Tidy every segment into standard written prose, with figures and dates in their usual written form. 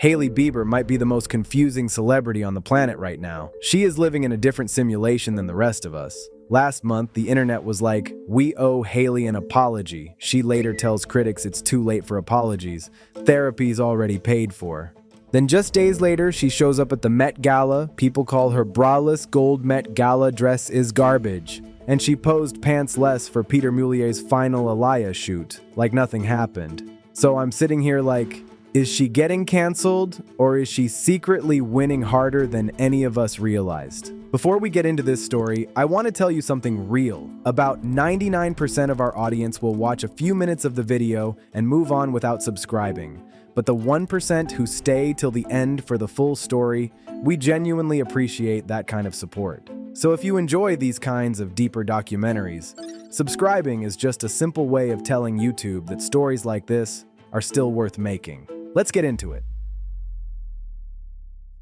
Hailey Bieber might be the most confusing celebrity on the planet right now. She is living in a different simulation than the rest of us. Last month, the internet was like, "We owe Hailey an apology." She later tells critics it's too late for apologies. Therapy's already paid for. Then just days later, she shows up at the Met Gala. People call her braless gold Met Gala dress is garbage. And she posed pantsless for Peter Mulier's final Aliyah shoot, like nothing happened. So I'm sitting here like, is she getting canceled, or is she secretly winning harder than any of us realized? Before we get into this story, I want to tell you something real. About 99% of our audience will watch a few minutes of the video and move on without subscribing. But the 1% who stay till the end for the full story, we genuinely appreciate that kind of support. So if you enjoy these kinds of deeper documentaries, subscribing is just a simple way of telling YouTube that stories like this are still worth making. Let's get into it.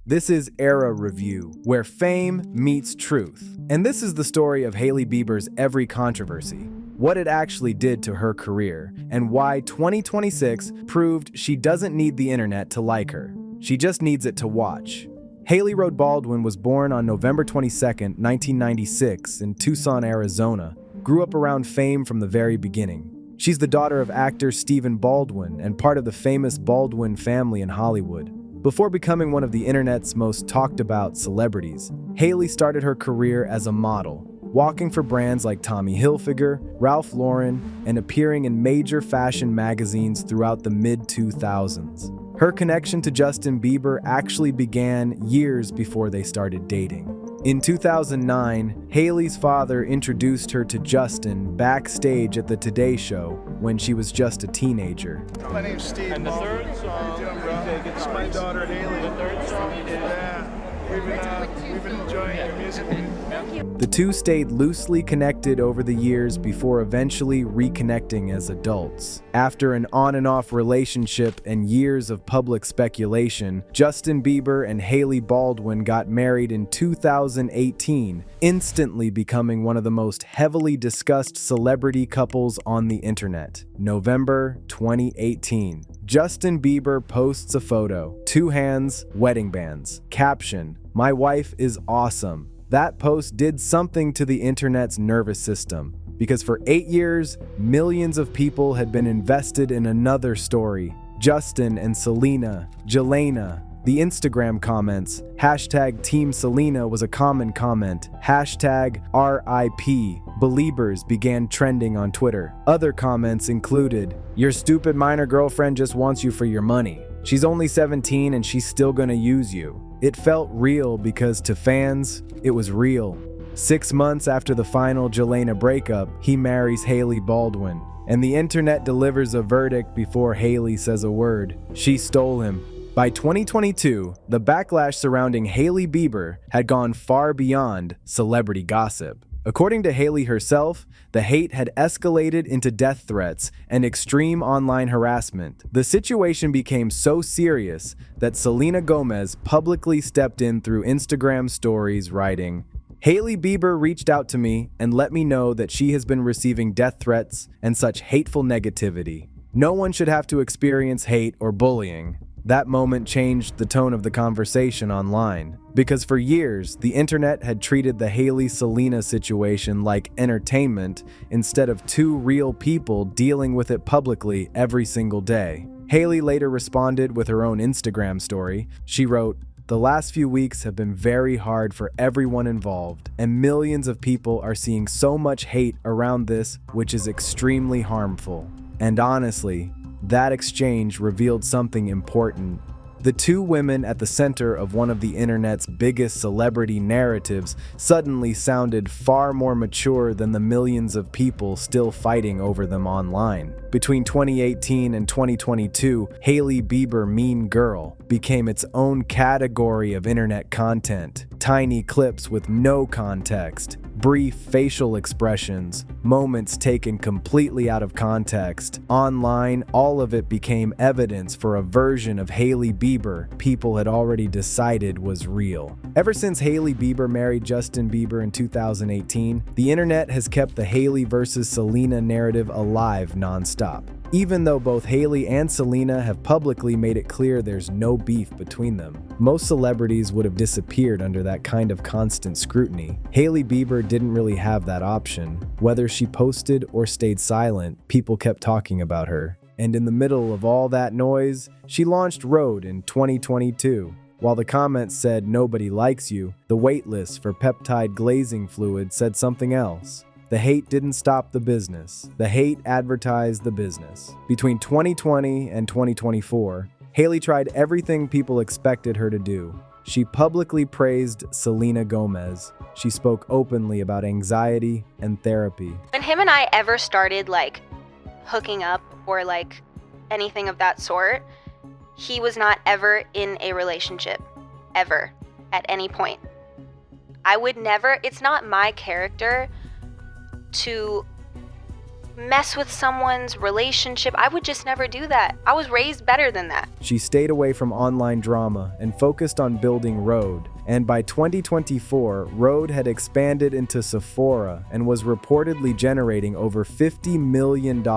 This is Era Review, where fame meets truth. And this is the story of Hailey Bieber's every controversy, what it actually did to her career, and why 2026 proved she doesn't need the internet to like her. She just needs it to watch. Hailey Rhode Baldwin was born on November 22, 1996 in Tucson, Arizona, grew up around fame from the very beginning. She's the daughter of actor Stephen Baldwin and part of the famous Baldwin family in Hollywood. Before becoming one of the internet's most talked about celebrities, Hailey started her career as a model, walking for brands like Tommy Hilfiger, Ralph Lauren, and appearing in major fashion magazines throughout the mid-2000s. Her connection to Justin Bieber actually began years before they started dating. In 2009, Hailey's father introduced her to Justin backstage at the Today Show when she was just a teenager. My name's Steve. And the third song, It's my daughter Hailey. the third song is We've been enjoying your music. The two stayed loosely connected over the years before eventually reconnecting as adults. After an on-and-off relationship and years of public speculation, Justin Bieber and Hailey Baldwin got married in 2018, instantly becoming one of the most heavily discussed celebrity couples on the internet. November 2018. Justin Bieber posts a photo, 2 hands, wedding bands. Caption, "My wife is awesome." That post did something to the internet's nervous system, because for 8 years, millions of people had been invested in another story. Justin and Selena, Jelena. The Instagram comments, hashtag Team Selena was a common comment, hashtag RIP, Beliebers began trending on Twitter. Other comments included, "Your stupid minor girlfriend just wants you for your money. She's only 17 and she's still gonna use you." It felt real because to fans, it was real. 6 months after the final Jelena breakup, he marries Hailey Baldwin. And the internet delivers a verdict before Hailey says a word. She stole him. By 2022, the backlash surrounding Hailey Bieber had gone far beyond celebrity gossip. According to Hailey herself, the hate had escalated into death threats and extreme online harassment. The situation became so serious that Selena Gomez publicly stepped in through Instagram stories, writing, "Hailey Bieber reached out to me and let me know that she has been receiving death threats and such hateful negativity. No one should have to experience hate or bullying." That moment changed the tone of the conversation online, because for years, the internet had treated the Hailey-Selena situation like entertainment instead of two real people dealing with it publicly every single day. Hailey later responded with her own Instagram story. She wrote, "The last few weeks have been very hard for everyone involved, and millions of people are seeing so much hate around this, which is extremely harmful. And honestly, that exchange revealed something important. The two women at the center of one of the internet's biggest celebrity narratives suddenly sounded far more mature than the millions of people still fighting over them online. Between 2018 and 2022, Hailey Bieber Mean Girl became its own category of internet content. Tiny clips with no context, brief facial expressions, moments taken completely out of context. Online, all of it became evidence for a version of Hailey Bieber people had already decided was real. Ever since Hailey Bieber married Justin Bieber in 2018, the internet has kept the Hailey versus Selena narrative alive nonstop. even though both Hailey and Selena have publicly made it clear there's no beef between them. Most celebrities would have disappeared under that kind of constant scrutiny. Hailey Bieber didn't really have that option. Whether she posted or stayed silent, people kept talking about her. And in the middle of all that noise, she launched Rhode in 2022. While the comments said nobody likes you, the waitlist for peptide glazing fluid said something else. The hate didn't stop the business. The hate advertised the business. Between 2020 and 2024, Hailey tried everything people expected her to do. She publicly praised Selena Gomez. She spoke openly about anxiety and therapy. When him and I ever started hooking up or anything of that sort, he was not ever in a relationship, ever, at any point. I would never, it's not my character to mess with someone's relationship. I would just never do that. I was raised better than that. She stayed away from online drama and focused on building Rhode. And by 2024, Rhode had expanded into Sephora and was reportedly generating over $50 million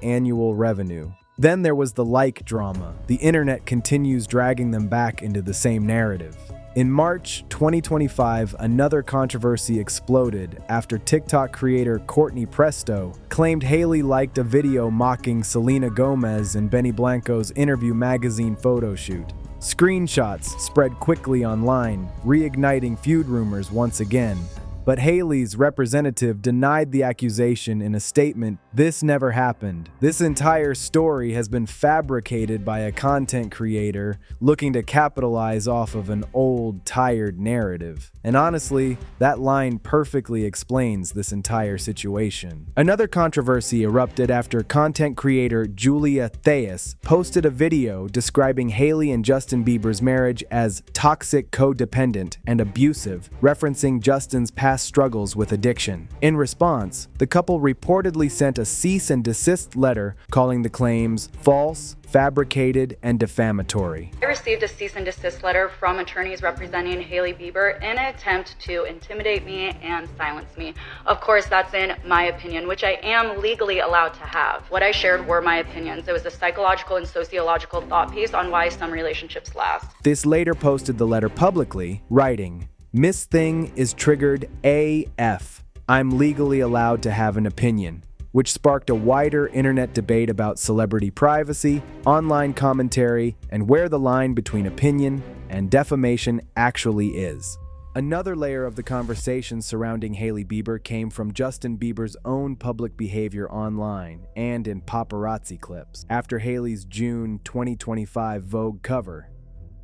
annual revenue. Then there was the drama. The internet continues dragging them back into the same narrative. In March 2025, another controversy exploded after TikTok creator Courtney Presto claimed Hailey liked a video mocking Selena Gomez in Benny Blanco's Interview magazine photo shoot. Screenshots spread quickly online, reigniting feud rumors once again. But Hailey's representative denied the accusation in a statement. "This never happened. This entire story has been fabricated by a content creator looking to capitalize off of an old, tired narrative." And honestly, that line perfectly explains this entire situation. Another controversy erupted after content creator Julia Theus posted a video describing Hailey and Justin Bieber's marriage as toxic, codependent, and abusive, referencing Justin's past struggles with addiction. In response, the couple reportedly sent a cease and desist letter calling the claims false, fabricated, and defamatory. I received a cease and desist letter from attorneys representing Hailey Bieber in an attempt to intimidate me and silence me. Of course, that's in my opinion, which I am legally allowed to have. What I shared were my opinions. It was a psychological and sociological thought piece on why some relationships last. This later posted the letter publicly, writing, "Miss Thing is triggered AF. I'm legally allowed to have an opinion," which sparked a wider internet debate about celebrity privacy, online commentary, and where the line between opinion and defamation actually is. Another layer of the conversation surrounding Hailey Bieber came from Justin Bieber's own public behavior online and in paparazzi clips. After Hailey's June 2025 Vogue cover,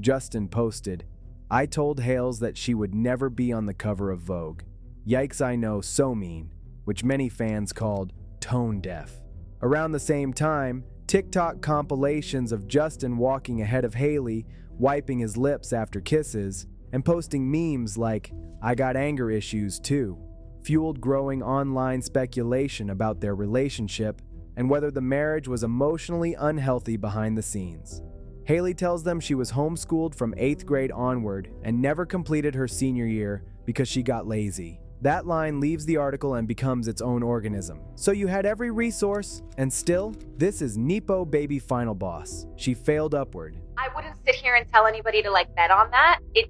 Justin posted, "I told Hales that she would never be on the cover of Vogue. Yikes, I know, so mean," which many fans called tone deaf. Around the same time, TikTok compilations of Justin walking ahead of Hailey, wiping his lips after kisses, and posting memes like, "I got anger issues too," fueled growing online speculation about their relationship and whether the marriage was emotionally unhealthy behind the scenes. Hailey tells them she was homeschooled from 8th grade onward and never completed her senior year because she got lazy. That line leaves the article and becomes its own organism. So you had every resource, and still, this is Nepo baby final boss. She failed upward. I wouldn't sit here and tell anybody to bet on that. It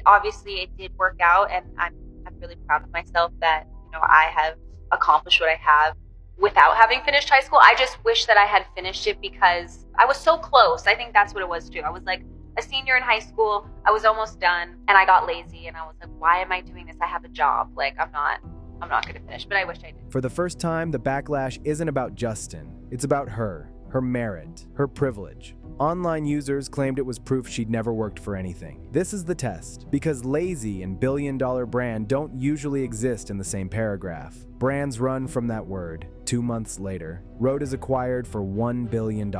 did work out, and I'm really proud of myself that I have accomplished what I have without having finished high school. I just wish that I had finished it because I was so close. I think that's what it was too. I was a senior in high school. I was almost done, and I got lazy, and I was like, why am I doing this? I have a job. I'm not gonna finish, but I wish I did. For the first time, the backlash isn't about Justin. It's about her merit, her privilege. Online users claimed it was proof she'd never worked for anything. This is the test, because lazy and billion-dollar brand don't usually exist in the same paragraph. Brands run from that word. 2 months later, Rhode is acquired for $1 billion.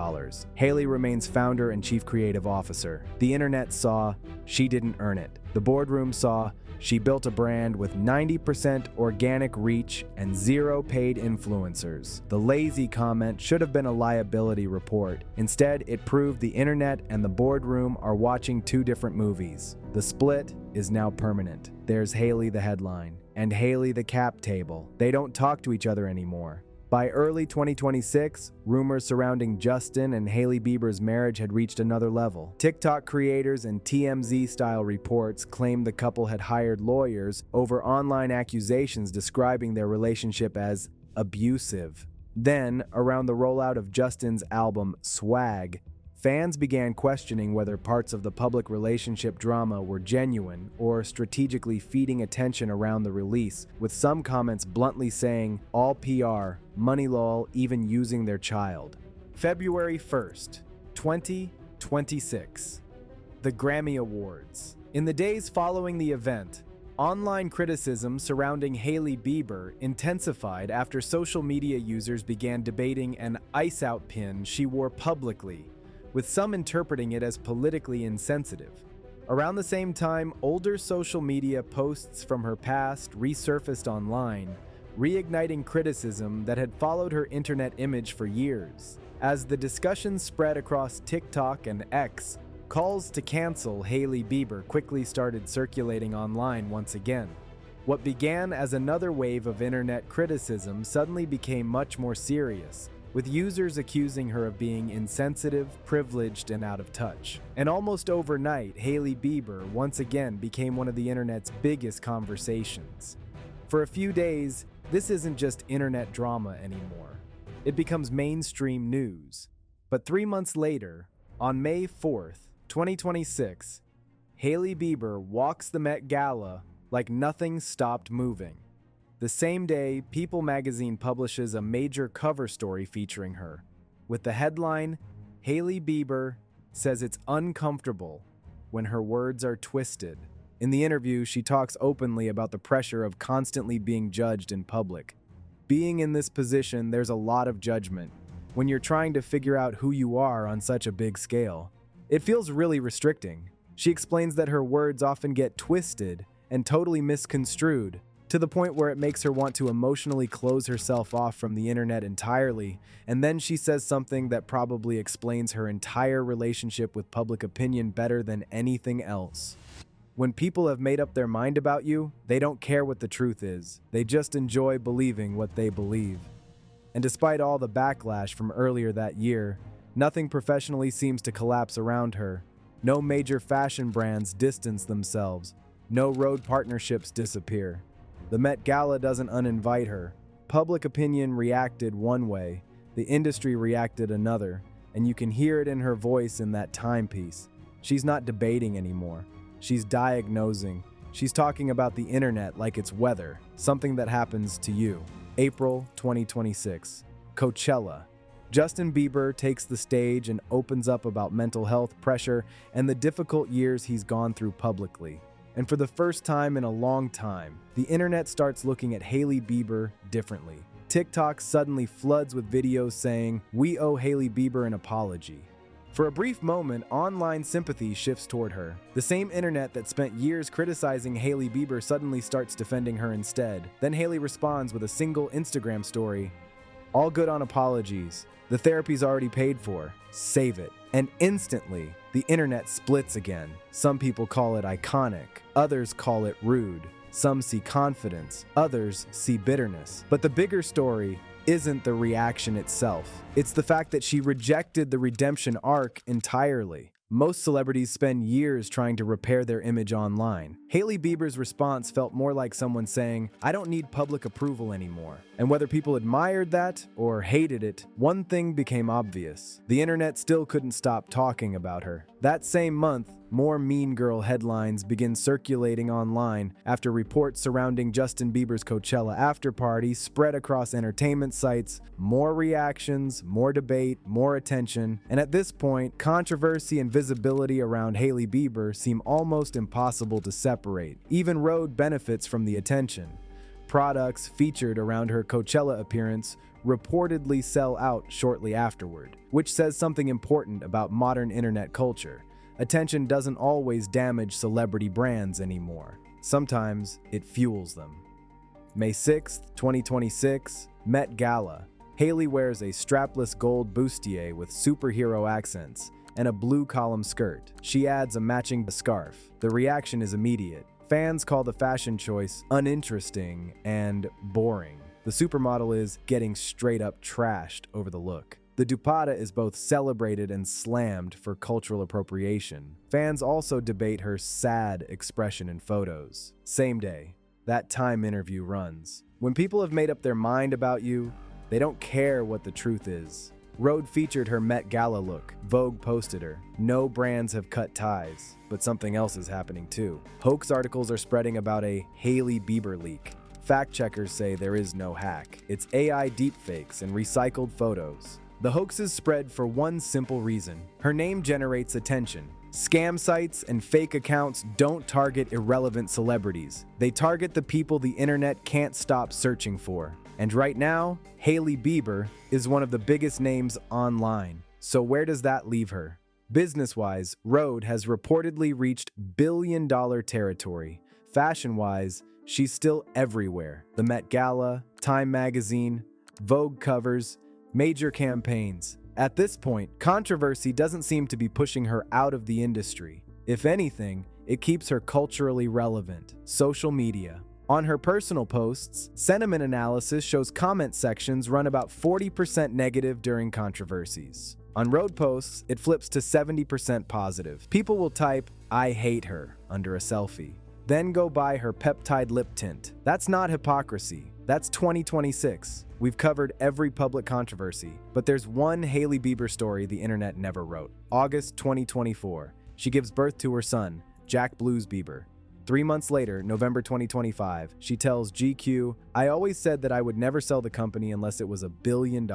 Hailey remains founder and chief creative officer. The internet saw she didn't earn it. The boardroom saw she built a brand with 90% organic reach and 0 paid influencers. The lazy comment should have been a liability report. Instead, it proved the internet and the boardroom are watching 2 different movies. The split is now permanent. There's Hailey the headline and Hailey the cap table. They don't talk to each other anymore. By early 2026, rumors surrounding Justin and Hailey Bieber's marriage had reached another level. TikTok creators and TMZ-style reports claimed the couple had hired lawyers over online accusations describing their relationship as abusive. Then, around the rollout of Justin's album Swag, fans began questioning whether parts of the public relationship drama were genuine or strategically feeding attention around the release, with some comments bluntly saying, "all PR, money lol, even using their child." February 1st, 2026. The Grammy Awards. In the days following the event, online criticism surrounding Hailey Bieber intensified after social media users began debating an ice-out pin she wore publicly, with some interpreting it as politically insensitive. Around the same time, older social media posts from her past resurfaced online, reigniting criticism that had followed her internet image for years. As the discussion spread across TikTok and X, calls to cancel Hailey Bieber quickly started circulating online once again. What began as another wave of internet criticism suddenly became much more serious, with users accusing her of being insensitive, privileged, and out of touch. And almost overnight, Hailey Bieber once again became one of the internet's biggest conversations. For a few days, this isn't just internet drama anymore. It becomes mainstream news. But 3 months later, on May 4th, 2026, Hailey Bieber walks the Met Gala like nothing stopped moving. The same day, People magazine publishes a major cover story featuring her, with the headline, "Hailey Bieber says it's uncomfortable when her words are twisted." In the interview, she talks openly about the pressure of constantly being judged in public. Being in this position, there's a lot of judgment. When you're trying to figure out who you are on such a big scale, it feels really restricting. She explains that her words often get twisted and totally misconstrued, to the point where it makes her want to emotionally close herself off from the internet entirely, and then she says something that probably explains her entire relationship with public opinion better than anything else. When people have made up their mind about you, they don't care what the truth is. They just enjoy believing what they believe. And despite all the backlash from earlier that year, nothing professionally seems to collapse around her. No major fashion brands distance themselves. No road partnerships disappear. The Met Gala doesn't uninvite her. Public opinion reacted one way, the industry reacted another, and you can hear it in her voice in that timepiece. She's not debating anymore. She's diagnosing. She's talking about the internet like it's weather, something that happens to you. April 2026. Coachella. Justin Bieber takes the stage and opens up about mental health pressure and the difficult years he's gone through publicly. And for the first time in a long time, the internet starts looking at Hailey Bieber differently. TikTok suddenly floods with videos saying, "We owe Hailey Bieber an apology." For a brief moment, online sympathy shifts toward her. The same internet that spent years criticizing Hailey Bieber suddenly starts defending her instead. Then Hailey responds with a single Instagram story, "All good on apologies. The therapy's already paid for. Save it." And instantly, the internet splits again. Some people call it iconic. Others call it rude. Some see confidence. Others see bitterness. But the bigger story isn't the reaction itself. It's the fact that she rejected the redemption arc entirely. Most celebrities spend years trying to repair their image online. Hailey Bieber's response felt more like someone saying, "I don't need public approval anymore." And whether people admired that or hated it, one thing became obvious. The internet still couldn't stop talking about her. That same month, more Mean Girl headlines begin circulating online after reports surrounding Justin Bieber's Coachella after-party spread across entertainment sites. More reactions, more debate, more attention, and at this point, controversy and visibility around Hailey Bieber seem almost impossible to separate. Even Rhode benefits from the attention. Products featured around her Coachella appearance reportedly sell out shortly afterward, which says something important about modern internet culture. Attention doesn't always damage celebrity brands anymore. Sometimes it fuels them. May 6th, 2026, Met Gala. Hailey wears a strapless gold bustier with superhero accents and a blue column skirt. She adds a matching scarf. The reaction is immediate. Fans call the fashion choice uninteresting and boring. The supermodel is getting straight up trashed over the look. The dupatta is both celebrated and slammed for cultural appropriation. Fans also debate her sad expression in photos. Same day, that Time interview runs. When people have made up their mind about you, they don't care what the truth is. Rhode featured her Met Gala look. Vogue posted her. No brands have cut ties, but something else is happening too. Hoax articles are spreading about a Hailey Bieber leak. Fact checkers say there is no hack. It's AI deepfakes and recycled photos. The hoaxes spread for one simple reason. Her name generates attention. Scam sites and fake accounts don't target irrelevant celebrities. They target the people the internet can't stop searching for. And right now, Hailey Bieber is one of the biggest names online. So where does that leave her? Business-wise, Rhode has reportedly reached billion-dollar territory. Fashion-wise, she's still everywhere. The Met Gala, Time magazine, Vogue covers, major campaigns. At this point, controversy doesn't seem to be pushing her out of the industry. If anything, it keeps her culturally relevant. Social media. On her personal posts, sentiment analysis shows comment sections run about 40% negative during controversies. On Rhode posts, it flips to 70% positive. People will type, "I hate her," under a selfie. Then go buy her peptide lip tint. That's not hypocrisy. That's 2026. We've covered every public controversy, but there's one Hailey Bieber story the internet never wrote. August 2024. She gives birth to her son, Jack Blues Bieber. 3 months later, November 2025, she tells GQ, "I always said that I would never sell the company unless it was $1 billion.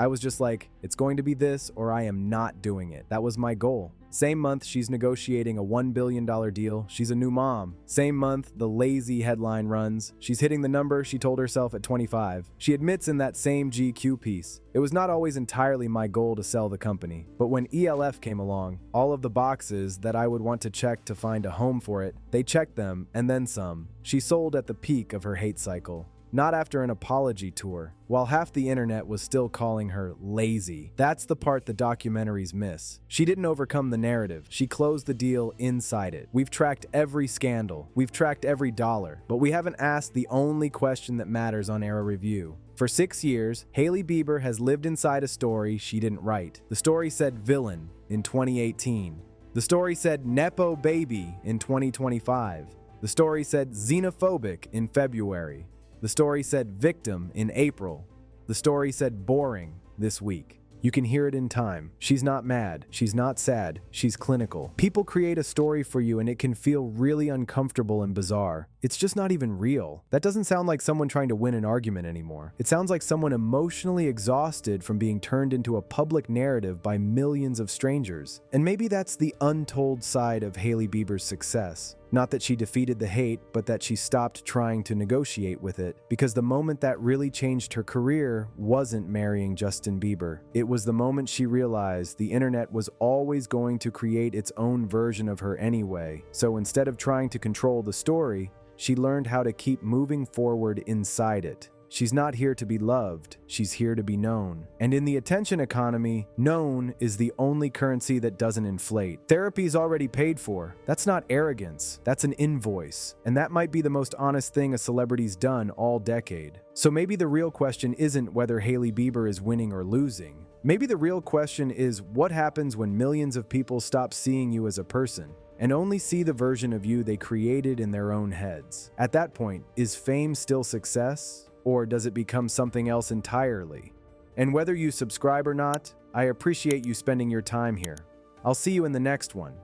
I was just like, it's going to be this or I am not doing it. That was my goal." Same month, she's negotiating a $1 billion deal. She's a new mom. Same month, the lazy headline runs. She's hitting the number she told herself at 25. She admits in that same GQ piece, "It was not always entirely my goal to sell the company. But when ELF came along, all of the boxes that I would want to check to find a home for it, they checked them and then some." She sold at the peak of her hate cycle. Not after an apology tour, while half the internet was still calling her lazy. That's the part the documentaries miss. She didn't overcome the narrative. She closed the deal inside it. We've tracked every scandal. We've tracked every dollar. But we haven't asked the only question that matters on Era Review. For 6 years, Hailey Bieber has lived inside a story she didn't write. The story said villain in 2018. The story said Nepo baby in 2025. The story said xenophobic in February. The story said victim in April. The story said boring this week. You can hear it in Time. She's not mad. She's not sad. She's clinical. People create a story for you and it can feel really uncomfortable and bizarre. It's just not even real. That doesn't sound like someone trying to win an argument anymore. It sounds like someone emotionally exhausted from being turned into a public narrative by millions of strangers. And maybe that's the untold side of Hailey Bieber's success. Not that she defeated the hate, but that she stopped trying to negotiate with it. Because the moment that really changed her career wasn't marrying Justin Bieber. It was the moment she realized the internet was always going to create its own version of her anyway. So instead of trying to control the story, she learned how to keep moving forward inside it. She's not here to be loved, she's here to be known. And in the attention economy, known is the only currency that doesn't inflate. Therapy's already paid for. That's not arrogance, that's an invoice. And that might be the most honest thing a celebrity's done all decade. So maybe the real question isn't whether Hailey Bieber is winning or losing. Maybe the real question is what happens when millions of people stop seeing you as a person and only see the version of you they created in their own heads. At that point, is fame still success? Or does it become something else entirely? And whether you subscribe or not, I appreciate you spending your time here. I'll see you in the next one.